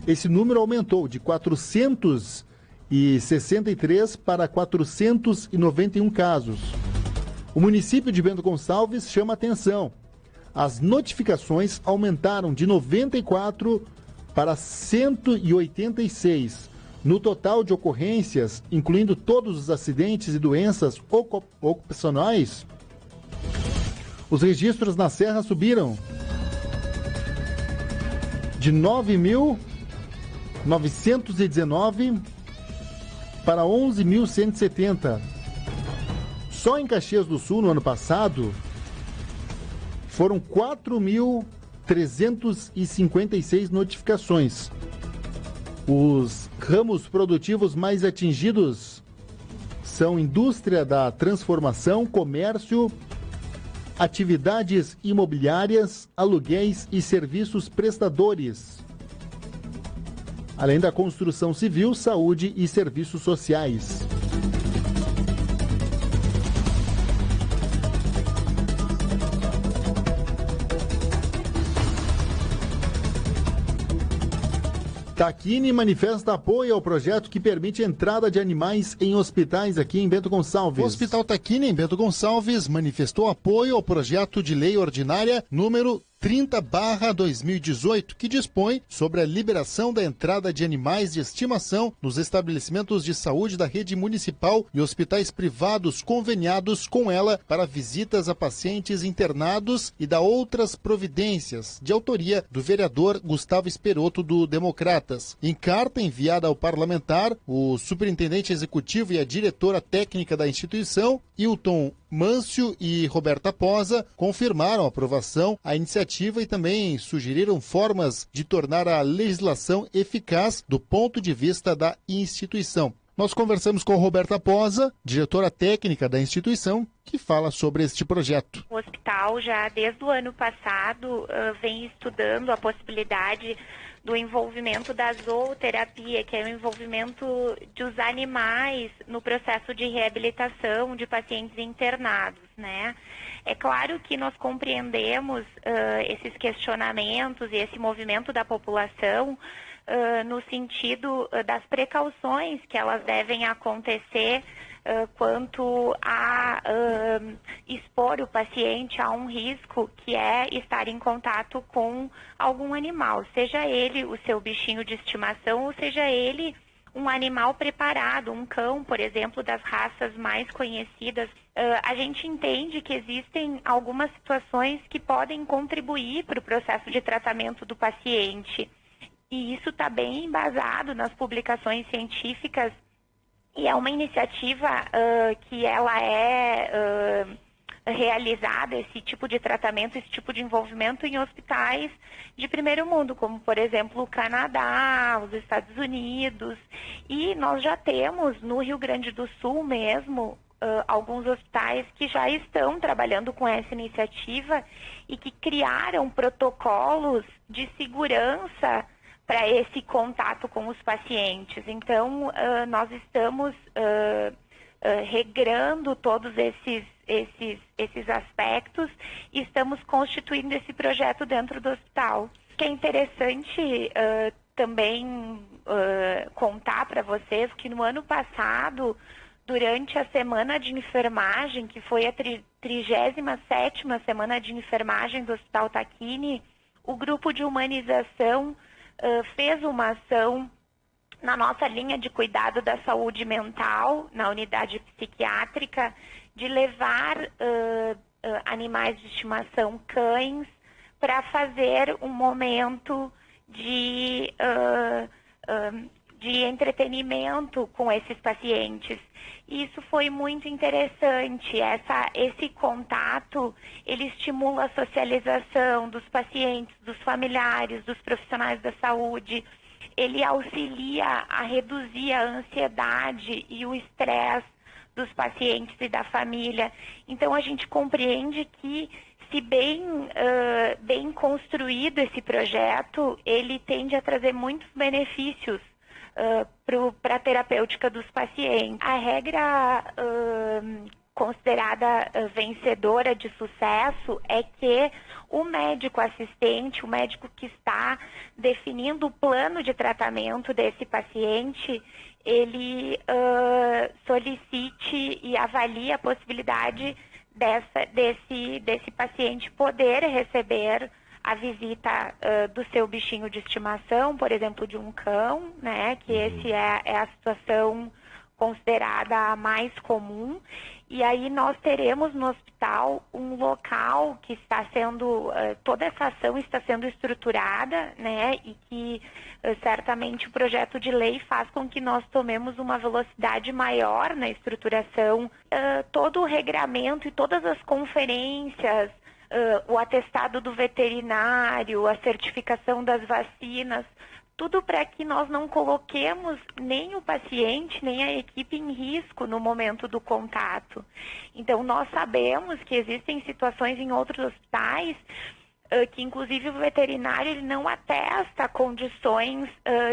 esse número aumentou de 463 para 491 casos. O município de Bento Gonçalves chama atenção. As notificações aumentaram de 94 para 186. No total de ocorrências, incluindo todos os acidentes e doenças ocupacionais, os registros na Serra subiram de 9.919 para 11.170. Só em Caxias do Sul, no ano passado, foram 4.356 notificações. Os ramos produtivos mais atingidos são indústria da transformação, comércio, atividades imobiliárias, aluguéis e serviços prestadores, além da construção civil, saúde e serviços sociais. Taquini manifesta apoio ao projeto que permite a entrada de animais em hospitais aqui em Bento Gonçalves. O Hospital Taquini, em Bento Gonçalves, manifestou apoio ao projeto de lei ordinária número 30/2018, que dispõe sobre a liberação da entrada de animais de estimação nos estabelecimentos de saúde da rede municipal e hospitais privados conveniados com ela para visitas a pacientes internados e da outras providências, de autoria do vereador Gustavo Esperotto, do Democratas. Em carta enviada ao parlamentar, o superintendente executivo e a diretora técnica da instituição, Hilton Mâncio e Roberta Posa, confirmaram a aprovação à iniciativa e também sugeriram formas de tornar a legislação eficaz do ponto de vista da instituição. Nós conversamos com Roberta Posa, diretora técnica da instituição, que fala sobre este projeto. O hospital já desde o ano passado vem estudando a possibilidade do envolvimento da zooterapia, que é o envolvimento dos animais no processo de reabilitação de pacientes internados, né? É claro que nós compreendemos esses questionamentos e esse movimento da população no sentido das precauções que elas devem acontecer quanto a expor o paciente a um risco que é estar em contato com algum animal, seja ele o seu bichinho de estimação ou seja ele um animal preparado, um cão, por exemplo, das raças mais conhecidas. A gente entende que existem algumas situações que podem contribuir para o processo de tratamento do paciente. E isso está bem embasado nas publicações científicas e é uma iniciativa que ela é realizado esse tipo de tratamento, esse tipo de envolvimento em hospitais de primeiro mundo, como, por exemplo, o Canadá, os Estados Unidos. E nós já temos, no Rio Grande do Sul mesmo, alguns hospitais que já estão trabalhando com essa iniciativa e que criaram protocolos de segurança para esse contato com os pacientes. Então, nós estamos regrando todos esses aspectos e estamos constituindo esse projeto dentro do hospital. O que é interessante também contar para vocês que no ano passado, durante a semana de enfermagem, que foi a 37ª semana de enfermagem do Hospital Tacchini, o grupo de humanização fez uma ação na nossa linha de cuidado da saúde mental, na unidade psiquiátrica, de levar animais de estimação, cães, para fazer um momento de entretenimento com esses pacientes. Isso foi muito interessante. Esse contato, ele estimula a socialização dos pacientes, dos familiares, dos profissionais da saúde. Ele auxilia a reduzir a ansiedade e o estresse dos pacientes e da família. Então, a gente compreende que, se bem construído esse projeto, ele tende a trazer muitos benefícios para a terapêutica dos pacientes. A regra considerada vencedora de sucesso é que o médico assistente, o médico que está definindo o plano de tratamento desse paciente, ele solicite e avalie a possibilidade desse paciente poder receber a visita do seu bichinho de estimação, por exemplo, de um cão, né? Que esse é a situação considerada a mais comum. E aí nós teremos no hospital um local que está sendo, toda essa ação está sendo estruturada, né? E que certamente o projeto de lei faz com que nós tomemos uma velocidade maior na estruturação. Todo o regramento e todas as conferências, o atestado do veterinário, a certificação das vacinas, tudo para que nós não coloquemos nem o paciente, nem a equipe em risco no momento do contato. Então, nós sabemos que existem situações em outros hospitais que, inclusive, o veterinário ele não atesta condições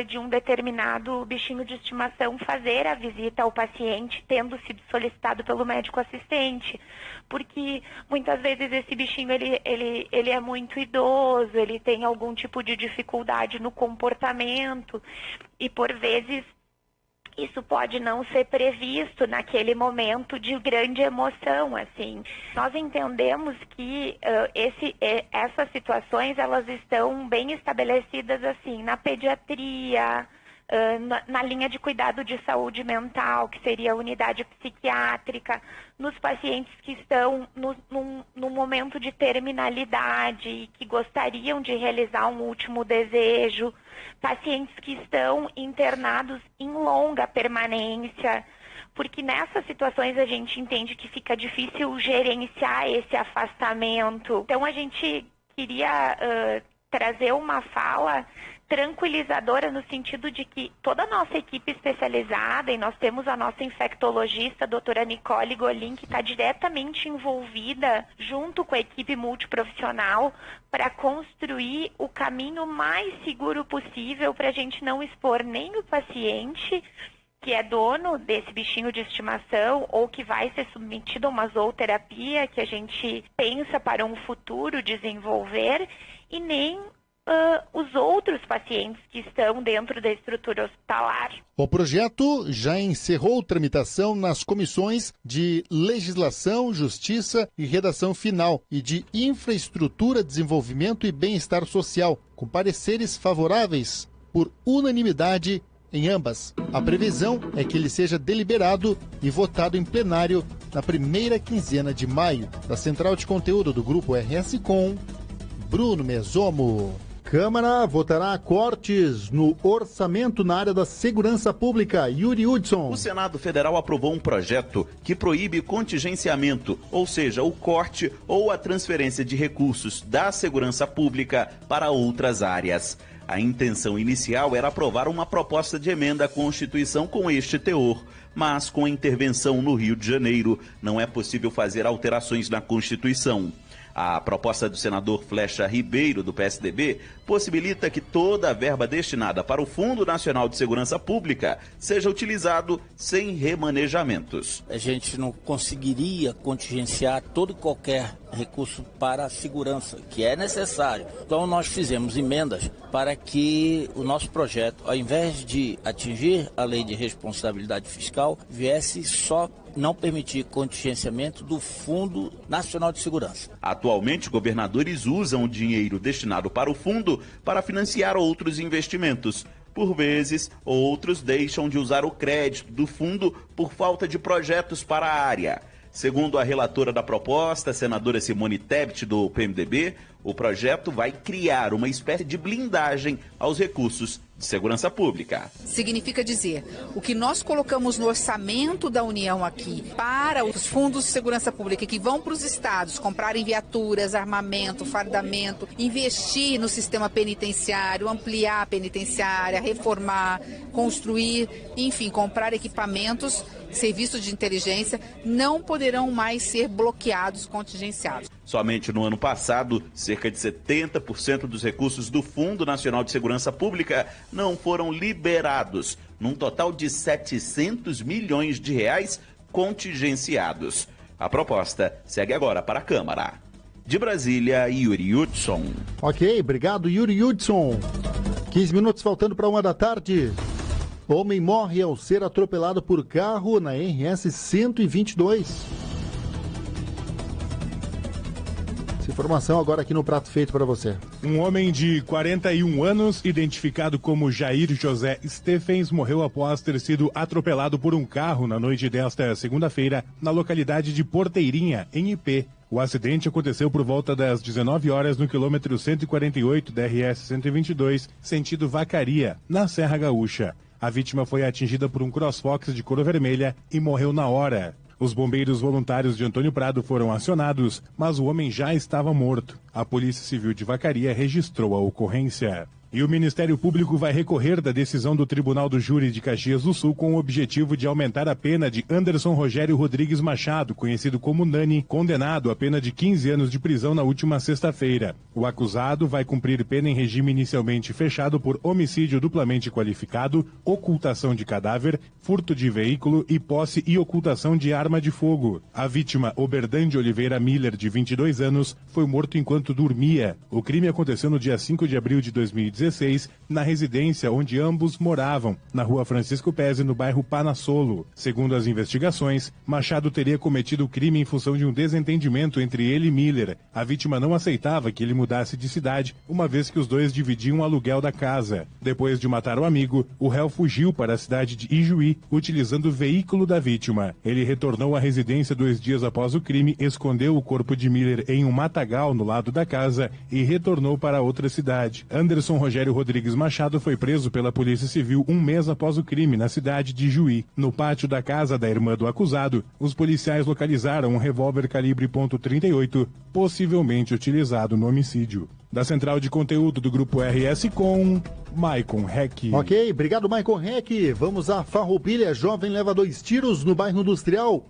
de um determinado bichinho de estimação fazer a visita ao paciente, tendo sido solicitado pelo médico assistente, porque muitas vezes esse bichinho ele é muito idoso, ele tem algum tipo de dificuldade no comportamento e, por vezes, isso pode não ser previsto naquele momento de grande emoção, assim. Nós entendemos que essas situações, elas estão bem estabelecidas, assim, na pediatria, na linha de cuidado de saúde mental, que seria a unidade psiquiátrica, nos pacientes que estão no momento de terminalidade e que gostariam de realizar um último desejo, pacientes que estão internados em longa permanência, porque nessas situações a gente entende que fica difícil gerenciar esse afastamento. Então a gente queria trazer uma fala tranquilizadora no sentido de que toda a nossa equipe especializada, e nós temos a nossa infectologista, a doutora Nicole Golin, que está diretamente envolvida junto com a equipe multiprofissional para construir o caminho mais seguro possível para a gente não expor nem o paciente, que é dono desse bichinho de estimação ou que vai ser submetido a uma zooterapia que a gente pensa para um futuro desenvolver, e nem os outros pacientes que estão dentro da estrutura hospitalar. O projeto já encerrou tramitação nas comissões de Legislação, Justiça e Redação Final e de Infraestrutura, Desenvolvimento e Bem-Estar Social, com pareceres favoráveis por unanimidade em ambas. A previsão é que ele seja deliberado e votado em plenário na primeira quinzena de maio. Da Central de Conteúdo do Grupo RS Com, Bruno Mesomo. Câmara votará cortes no orçamento na área da segurança pública. Yuri Hudson. O Senado Federal aprovou um projeto que proíbe contingenciamento, ou seja, o corte ou a transferência de recursos da segurança pública para outras áreas. A intenção inicial era aprovar uma proposta de emenda à Constituição com este teor, mas com a intervenção no Rio de Janeiro, não é possível fazer alterações na Constituição. A proposta do senador Flecha Ribeiro, do PSDB, possibilita que toda a verba destinada para o Fundo Nacional de Segurança Pública seja utilizado sem remanejamentos. A gente não conseguiria contingenciar todo e qualquer recurso para a segurança, que é necessário. Então nós fizemos emendas para que o nosso projeto, ao invés de atingir a lei de responsabilidade fiscal, viesse só não permitir contingenciamento do Fundo Nacional de Segurança. Atualmente, governadores usam o dinheiro destinado para o fundo para financiar outros investimentos. Por vezes, outros deixam de usar o crédito do fundo por falta de projetos para a área. Segundo a relatora da proposta, a senadora Simone Tebet, do PMDB, o projeto vai criar uma espécie de blindagem aos recursos de segurança pública. Significa dizer, o que nós colocamos no orçamento da União aqui para os fundos de segurança pública que vão para os estados comprarem viaturas, armamento, fardamento, investir no sistema penitenciário, ampliar a penitenciária, reformar, construir, enfim, comprar equipamentos, serviços de inteligência, não poderão mais ser bloqueados, contingenciados. Somente no ano passado, cerca de 70% dos recursos do Fundo Nacional de Segurança Pública não foram liberados, num total de 700 milhões de reais contingenciados. A proposta segue agora para a Câmara. De Brasília, Yuri Hudson. Ok, obrigado, Yuri Hudson. 15 minutos faltando para 1 da tarde. Homem morre ao ser atropelado por carro na RS 122. Informação agora aqui no Prato Feito para você. Um homem de 41 anos, identificado como Jair José Stephens, morreu após ter sido atropelado por um carro na noite desta segunda-feira, na localidade de Porteirinha, em IP. O acidente aconteceu por volta das 19 horas no quilômetro 148 da RS 122, sentido Vacaria, na Serra Gaúcha. A vítima foi atingida por um CrossFox de cor vermelha e morreu na hora. Os bombeiros voluntários de Antônio Prado foram acionados, mas o homem já estava morto. A Polícia Civil de Vacaria registrou a ocorrência. E o Ministério Público vai recorrer da decisão do Tribunal do Júri de Caxias do Sul com o objetivo de aumentar a pena de Anderson Rogério Rodrigues Machado, conhecido como Nani, condenado a pena de 15 anos de prisão na última sexta-feira. O acusado vai cumprir pena em regime inicialmente fechado por homicídio duplamente qualificado, ocultação de cadáver, furto de veículo e posse e ocultação de arma de fogo. A vítima, Oberdan de Oliveira Miller, de 22 anos, foi morto enquanto dormia. O crime aconteceu no dia 5 de abril de 2016, na residência onde ambos moravam, na rua Francisco Pezzi, no bairro Panassolo. Segundo as investigações, Machado teria cometido o crime em função de um desentendimento entre ele e Miller. A vítima não aceitava que ele mudasse de cidade, uma vez que os dois dividiam o aluguel da casa. Depois de matar o amigo, o réu fugiu para a cidade de Ijuí, utilizando o veículo da vítima. Ele retornou à residência 2 dias após o crime, escondeu o corpo de Miller em um matagal no lado da casa e retornou para outra cidade. Anderson Rogério Rodrigues Machado foi preso pela Polícia Civil 1 mês após o crime na cidade de Juí. No pátio da casa da irmã do acusado, os policiais localizaram um revólver calibre .38, possivelmente utilizado no homicídio. Da central de conteúdo do Grupo RS com Maicon Heck. Ok, obrigado Maicon Heck. Vamos a Farroupilha. Jovem leva 2 tiros no bairro Industrial.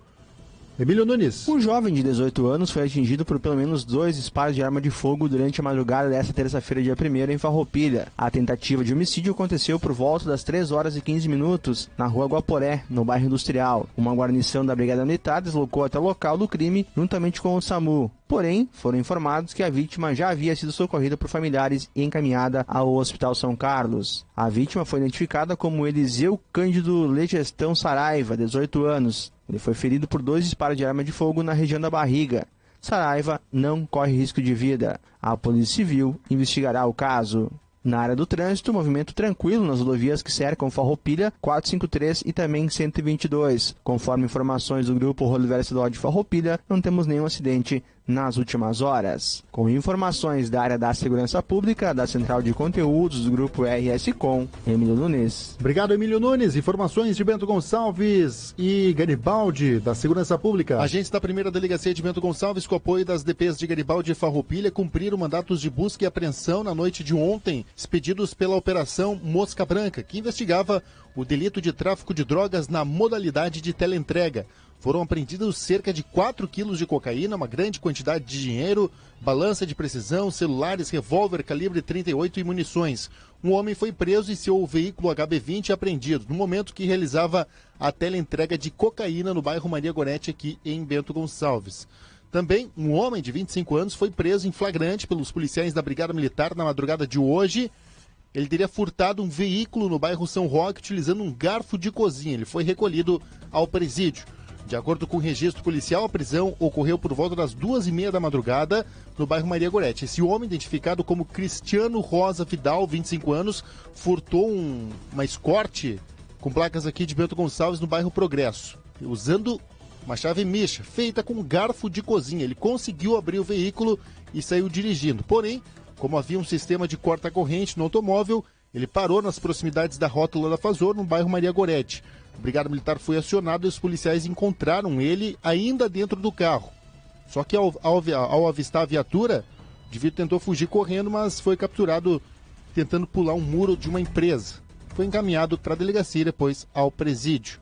Emílio Nunes. Um jovem de 18 anos foi atingido por pelo menos 2 disparos de arma de fogo durante a madrugada desta terça-feira, dia 1º, em Farroupilha. A tentativa de homicídio aconteceu por volta das 3 horas e 15 minutos, na rua Guaporé, no bairro Industrial. Uma guarnição da Brigada Militar deslocou até o local do crime, juntamente com o SAMU. Porém, foram informados que a vítima já havia sido socorrida por familiares e encaminhada ao Hospital São Carlos. A vítima foi identificada como Eliseu Cândido Legestão Saraiva, 18 anos. Ele foi ferido por 2 disparos de arma de fogo na região da barriga. Saraiva não corre risco de vida. A Polícia Civil investigará o caso. Na área do trânsito, movimento tranquilo nas rodovias que cercam Farroupilha, 453 e também 122. Conforme informações do Grupo Rodoviário Estadual de Farroupilha, não temos nenhum acidente nas últimas horas. Com informações da área da segurança pública, da Central de Conteúdos do Grupo RS Com, Emílio Nunes. Obrigado, Emílio Nunes. Informações de Bento Gonçalves e Garibaldi, da Segurança Pública. Agentes da primeira delegacia de Bento Gonçalves, com apoio das DPs de Garibaldi e Farroupilha, cumpriram mandatos de busca e apreensão na noite de ontem, expedidos pela Operação Mosca Branca, que investigava o delito de tráfico de drogas na modalidade de teleentrega. Foram apreendidos cerca de 4 quilos de cocaína, uma grande quantidade de dinheiro, balança de precisão, celulares, revólver calibre 38 e munições. Um homem foi preso e seu veículo HB20 apreendido, no momento que realizava a teleentrega de cocaína no bairro Maria Gorete, aqui em Bento Gonçalves. Também um homem de 25 anos foi preso em flagrante pelos policiais da Brigada Militar na madrugada de hoje. Ele teria furtado um veículo no bairro São Roque utilizando um garfo de cozinha. Ele foi recolhido ao presídio. De acordo com o registro policial, a prisão ocorreu por volta das 2h30 da madrugada no bairro Maria Gorete. Esse homem, identificado como Cristiano Rosa Vidal, 25 anos, furtou uma Escort com placas aqui de Bento Gonçalves no bairro Progresso, usando uma chave mexa feita com garfo de cozinha. Ele conseguiu abrir o veículo e saiu dirigindo. Porém, como havia um sistema de corta-corrente no automóvel, ele parou nas proximidades da rótula da Fazor, no bairro Maria Gorete. A Brigada Militar foi acionada e os policiais encontraram ele ainda dentro do carro. Só que ao avistar a viatura, o indivíduo tentou fugir correndo, mas foi capturado tentando pular um muro de uma empresa. Foi encaminhado para a delegacia e depois ao presídio.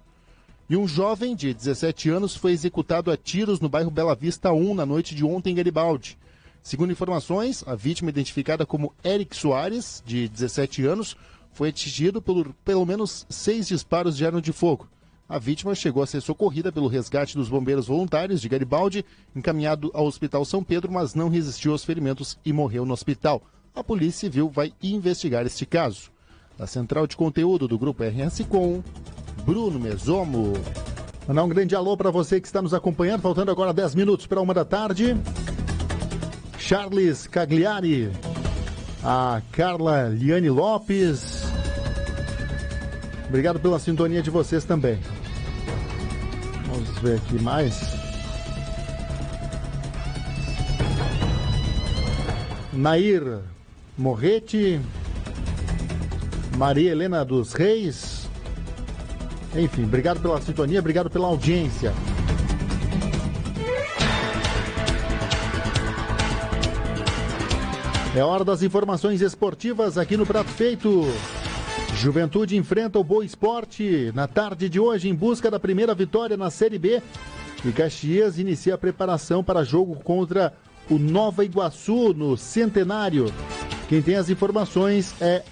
E um jovem de 17 anos foi executado a tiros no bairro Bela Vista 1 na noite de ontem em Garibaldi. Segundo informações, a vítima, identificada como Eric Soares, de 17 anos, foi atingido por pelo menos 6 disparos de arma de fogo. A vítima chegou a ser socorrida pelo resgate dos bombeiros voluntários de Garibaldi, encaminhado ao Hospital São Pedro, mas não resistiu aos ferimentos e morreu no hospital. A Polícia Civil vai investigar este caso. Da Central de Conteúdo do Grupo RS Com, Bruno Mesomo. Mandar um grande alô para você que está nos acompanhando, faltando agora 10 minutos para 1 da tarde. Charles Cagliari, a Carla Liane Lopes. Obrigado pela sintonia de vocês também. Vamos ver aqui mais. Nair Morrete, Maria Helena dos Reis. Enfim, obrigado pela sintonia, obrigado pela audiência. É hora das informações esportivas aqui no Prato Feito. Juventude enfrenta o Boa Esporte na tarde de hoje em busca da primeira vitória na Série B. E Caxias inicia a preparação para jogo contra o Nova Iguaçu no Centenário. Quem tem as informações é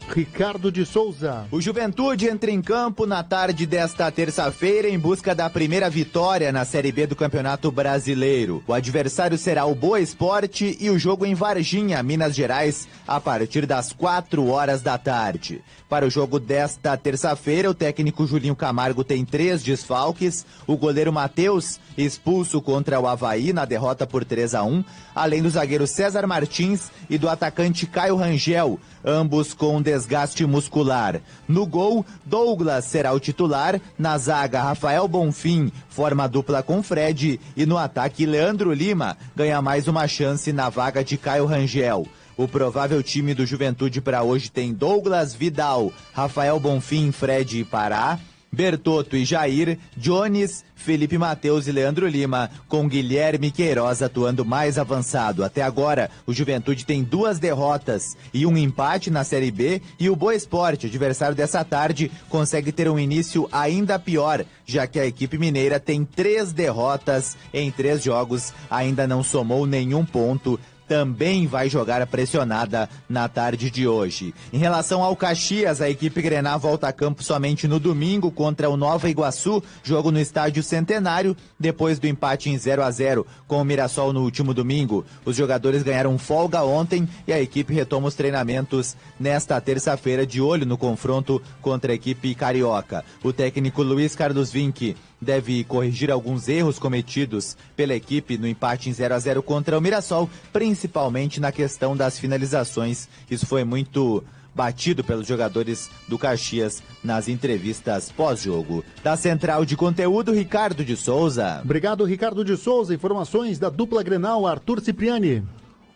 Ricardo de Souza. O Juventude entra em campo na tarde desta terça-feira em busca da primeira vitória na Série B do Campeonato Brasileiro. O adversário será o Boa Esporte e o jogo em Varginha, Minas Gerais, a partir das 4 horas da tarde. Para o jogo desta terça-feira, o técnico Julinho Camargo tem 3 desfalques. O goleiro Matheus, expulso contra o Avaí na derrota por 3-1, além do zagueiro César Martins e do atacante Caio Rangel, ambos com desgaste muscular. No gol, Douglas será o titular, na zaga Rafael Bonfim forma dupla com Fred e no ataque Leandro Lima ganha mais uma chance na vaga de Caio Rangel. O provável time do Juventude para hoje tem Douglas, Vidal, Rafael Bonfim, Fred e Pará, Bertotto e Jair, Jones, Felipe Matheus e Leandro Lima, com Guilherme Queiroz atuando mais avançado. Até agora, o Juventude tem 2 derrotas e um empate na Série B, e o Boa Esporte, adversário dessa tarde, consegue ter um início ainda pior, já que a equipe mineira tem 3 derrotas em 3 jogos, ainda não somou nenhum ponto. Também vai jogar pressionada na tarde de hoje. Em relação ao Caxias, a equipe Grená volta a campo somente no domingo contra o Nova Iguaçu, jogo no Estádio Centenário, depois do empate em 0-0 com o Mirassol no último domingo. Os jogadores ganharam folga ontem e a equipe retoma os treinamentos nesta terça-feira, de olho no confronto contra a equipe carioca. O técnico Luiz Carlos Vinck deve corrigir alguns erros cometidos pela equipe no empate em 0-0 contra o Mirassol, principalmente na questão das finalizações. Isso foi muito batido pelos jogadores do Caxias nas entrevistas pós-jogo. Da Central de Conteúdo, Ricardo de Souza. Obrigado, Ricardo de Souza. Informações da dupla Grenal, Arthur Cipriani.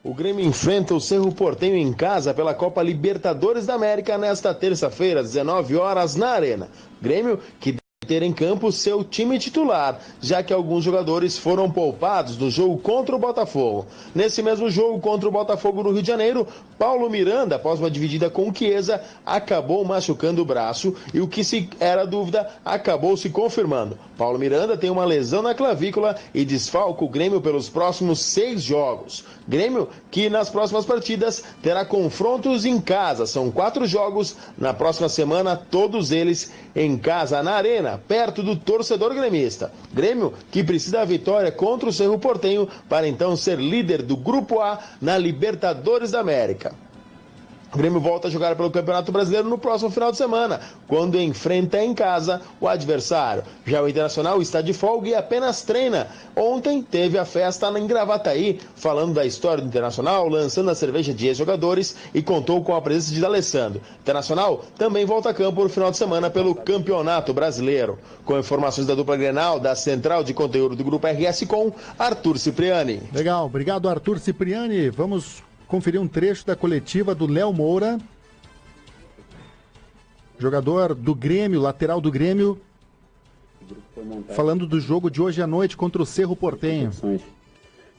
O Grêmio enfrenta o Cerro Porteño em casa pela Copa Libertadores da América nesta terça-feira, às 19 horas, na Arena. Grêmio que deve ter em campo seu time titular, já que alguns jogadores foram poupados do jogo contra o Botafogo. Nesse mesmo jogo contra o Botafogo no Rio de Janeiro, Paulo Miranda, após uma dividida com o Chiesa, acabou machucando o braço e o que se era dúvida acabou se confirmando. Paulo Miranda tem uma lesão na clavícula e desfalca o Grêmio pelos próximos 6 jogos. Grêmio que nas próximas partidas terá confrontos em casa. São 4 jogos na próxima semana, todos eles em casa, na Arena, perto do torcedor gremista. Grêmio que precisa da vitória contra o Cerro Porteño para então ser líder do Grupo A na Libertadores da América. O Grêmio volta a jogar pelo Campeonato Brasileiro no próximo final de semana, quando enfrenta em casa o adversário. Já o Internacional está de folga e apenas treina. Ontem teve a festa em Gravataí, falando da história do Internacional, lançando a cerveja de ex-jogadores e contou com a presença de D'Alessandro. Internacional também volta a campo no final de semana pelo Campeonato Brasileiro. Com informações da dupla Grenal, da Central de Conteúdo do Grupo RS com Arthur Cipriani. Legal, obrigado Arthur Cipriani. Vamos conferir um trecho da coletiva do Léo Moura, jogador do Grêmio, lateral do Grêmio, falando do jogo de hoje à noite contra o Cerro Porteño.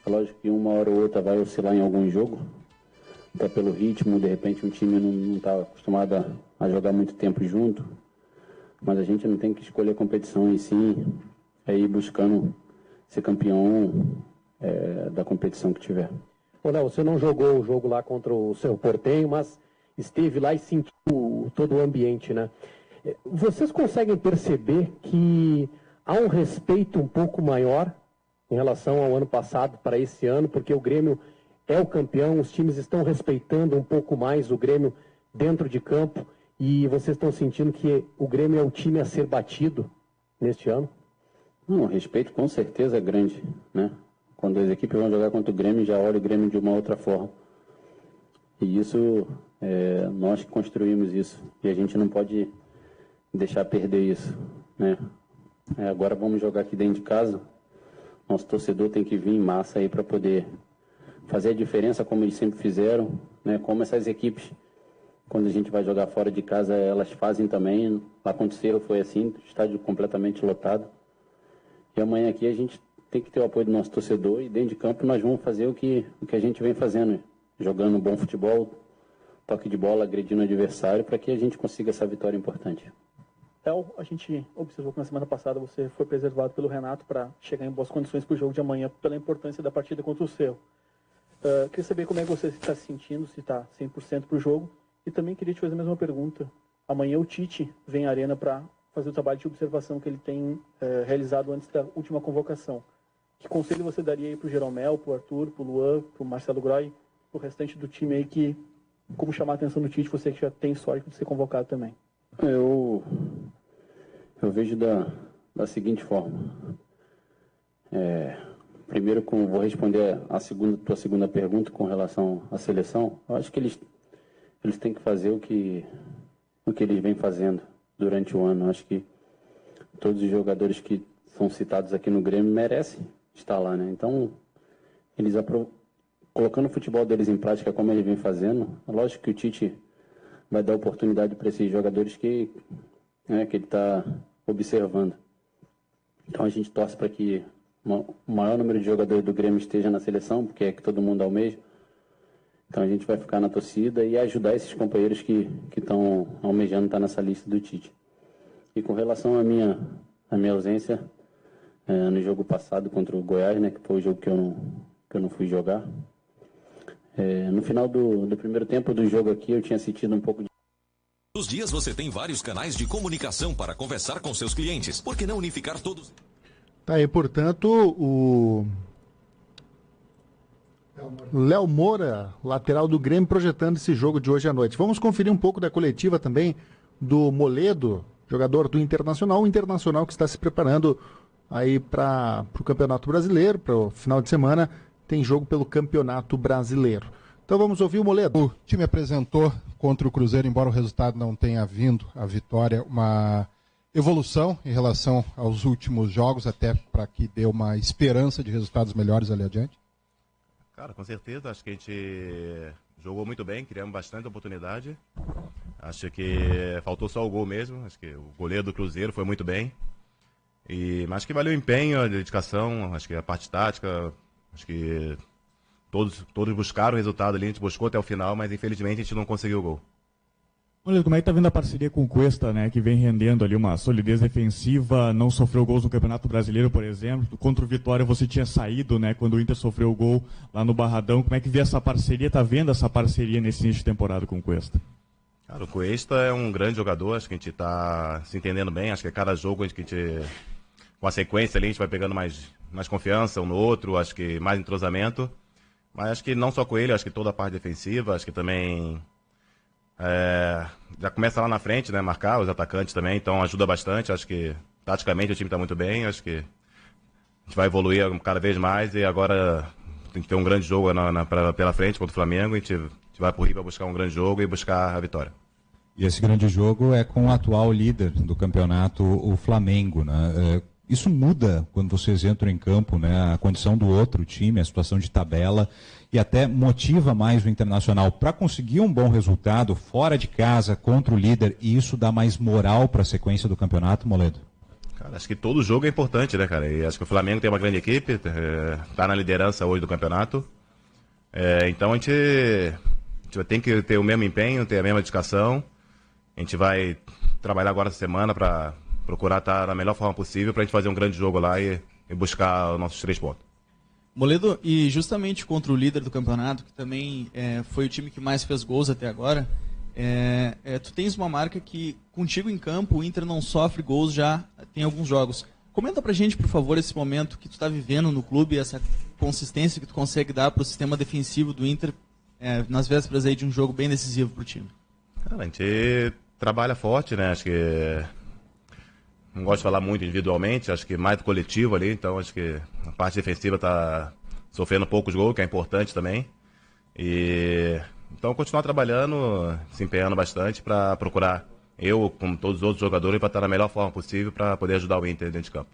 É lógico que uma hora ou outra vai oscilar em algum jogo, até pelo ritmo, de repente um time não está acostumado a jogar muito tempo junto, mas a gente não tem que escolher a competição, e sim ir buscando ser campeão da competição que tiver. Ô, Léo, você não jogou o jogo lá contra o Cerro Porteño, mas esteve lá e sentiu todo o ambiente, né? Vocês conseguem perceber que há um respeito um pouco maior em relação ao ano passado para esse ano, porque o Grêmio é o campeão, os times estão respeitando um pouco mais o Grêmio dentro de campo e vocês estão sentindo que o Grêmio é o time a ser batido neste ano? Não, o respeito com certeza é grande, né? Quando as equipes vão jogar contra o Grêmio, já olha o Grêmio de uma outra forma. E isso, nós que construímos isso. E a gente não pode deixar perder isso, né? Agora vamos jogar aqui dentro de casa. Nosso torcedor tem que vir em massa aí para poder fazer a diferença como eles sempre fizeram, né? Como essas equipes, quando a gente vai jogar fora de casa, elas fazem também. Lá contra o Cerro foi assim, estádio completamente lotado. E amanhã aqui a gente tem que ter o apoio do nosso torcedor e dentro de campo nós vamos fazer o que a gente vem fazendo, jogando bom futebol, toque de bola, agredindo o adversário para que a gente consiga essa vitória importante. Léo, a gente observou que na semana passada você foi preservado pelo Renato para chegar em boas condições para o jogo de amanhã, pela importância da partida contra o Cerro. Queria saber como é que você está se sentindo, se está 100% para o jogo, e também queria te fazer a mesma pergunta. Amanhã o Tite vem à Arena para fazer o trabalho de observação que ele tem realizado antes da última convocação. Que conselho você daria aí para o Jeromel, para o Arthur, para o Luan, para o Marcelo Groy, para o restante do time aí, que como chamar a atenção do Tite, você que já tem sorte de ser convocado também? Eu vejo da seguinte forma. Primeiro, vou responder a tua segunda pergunta com relação à seleção. Eu acho que eles têm que fazer o que eles vêm fazendo durante o ano. Eu acho que todos os jogadores que são citados aqui no Grêmio merecem estar lá, né? Então, eles colocando o futebol deles em prática como eles vêm fazendo, é lógico que o Tite vai dar oportunidade para esses jogadores que ele está observando. Então, a gente torce para que o maior número de jogadores do Grêmio esteja na seleção, porque é que todo mundo almeja. Então, a gente vai ficar na torcida e ajudar esses companheiros que estão almejando estar nessa lista do Tite. E com relação à minha ausência no jogo passado contra o Goiás, né, que foi o jogo que eu não fui jogar. No final do primeiro tempo do jogo aqui, eu tinha sentido um pouco de... Nos dias você tem vários canais de comunicação para conversar com seus clientes. Por que não unificar todos? Tá aí, portanto, o Léo Moura, lateral do Grêmio, projetando esse jogo de hoje à noite. Vamos conferir um pouco da coletiva também do Moledo, jogador do Internacional, o Internacional que está se preparando aí para o Campeonato Brasileiro, para o final de semana, tem jogo pelo Campeonato Brasileiro. Então vamos ouvir o Moledo. O time apresentou contra o Cruzeiro, embora o resultado não tenha vindo, a vitória, uma evolução em relação aos últimos jogos, até para que dê uma esperança de resultados melhores ali adiante? Cara, com certeza, acho que a gente jogou muito bem, criamos bastante oportunidade. Acho que faltou só o gol mesmo, acho que o goleiro do Cruzeiro foi muito bem. Mas acho que valeu o empenho, a dedicação, acho que a parte tática, acho que todos buscaram o resultado ali, a gente buscou até o final, mas infelizmente a gente não conseguiu o gol. Olha, como é que tá vendo a parceria com o Cuesta, né, que vem rendendo ali uma solidez defensiva, não sofreu gols no Campeonato Brasileiro, por exemplo. Contra o Vitória você tinha saído, né, quando o Inter sofreu o gol lá no Barradão. Como é que vê essa parceria, tá vendo essa parceria nesse início de temporada com o Cuesta? Cara, o Cuesta é um grande jogador, acho que a gente tá se entendendo bem, acho que a cada jogo que a gente, com a sequência ali, a gente vai pegando mais confiança um no outro, acho que mais entrosamento. Mas acho que não só com ele, acho que toda a parte defensiva, acho que também já começa lá na frente, né, marcar os atacantes também, então ajuda bastante, acho que taticamente o time está muito bem, acho que a gente vai evoluir cada vez mais e agora tem que ter um grande jogo pela frente contra o Flamengo, a gente vai pro Rio para buscar um grande jogo e buscar a vitória. E esse grande jogo é com o atual líder do campeonato, o Flamengo, né? Isso muda quando vocês entram em campo, né? A condição do outro time, a situação de tabela, e até motiva mais o Internacional para conseguir um bom resultado fora de casa contra o líder, e isso dá mais moral para a sequência do campeonato, Moledo? Cara, acho que todo jogo é importante, né, cara? E acho que o Flamengo tem uma grande equipe, tá na liderança hoje do campeonato. Então a gente tem que ter o mesmo empenho, ter a mesma dedicação. A gente vai trabalhar agora essa semana para procurar estar da melhor forma possível para a gente fazer um grande jogo lá e buscar os nossos 3 pontos. Moledo, e justamente contra o líder do campeonato, que também foi o time que mais fez gols até agora, tu tens uma marca que contigo em campo o Inter não sofre gols já tem alguns jogos. Comenta pra gente, por favor, esse momento que tu está vivendo no clube, essa consistência que tu consegue dar para o sistema defensivo do Inter nas vésperas aí de um jogo bem decisivo pro time. Cara, a gente trabalha forte, né? Acho que não gosto de falar muito individualmente, acho que mais do coletivo ali, então acho que a parte defensiva está sofrendo poucos gols, que é importante também. Então continuar trabalhando, se empenhando bastante para procurar, eu, como todos os outros jogadores, para estar na melhor forma possível para poder ajudar o Inter dentro de campo.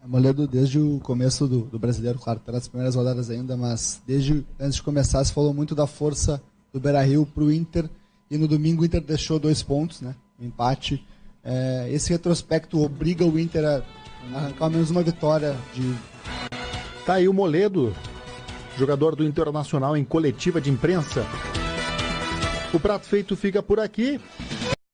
Moledo, desde o começo do Brasileiro, claro, tá nas primeiras rodadas ainda, mas desde antes de começar, você falou muito da força do Beira-Rio para o Inter, e no domingo o Inter deixou 2 pontos, né, um empate. Esse retrospecto obriga o Inter a arrancar ao menos uma vitória. Tá aí o Moledo, jogador do Internacional em coletiva de imprensa. O Prato Feito fica por aqui.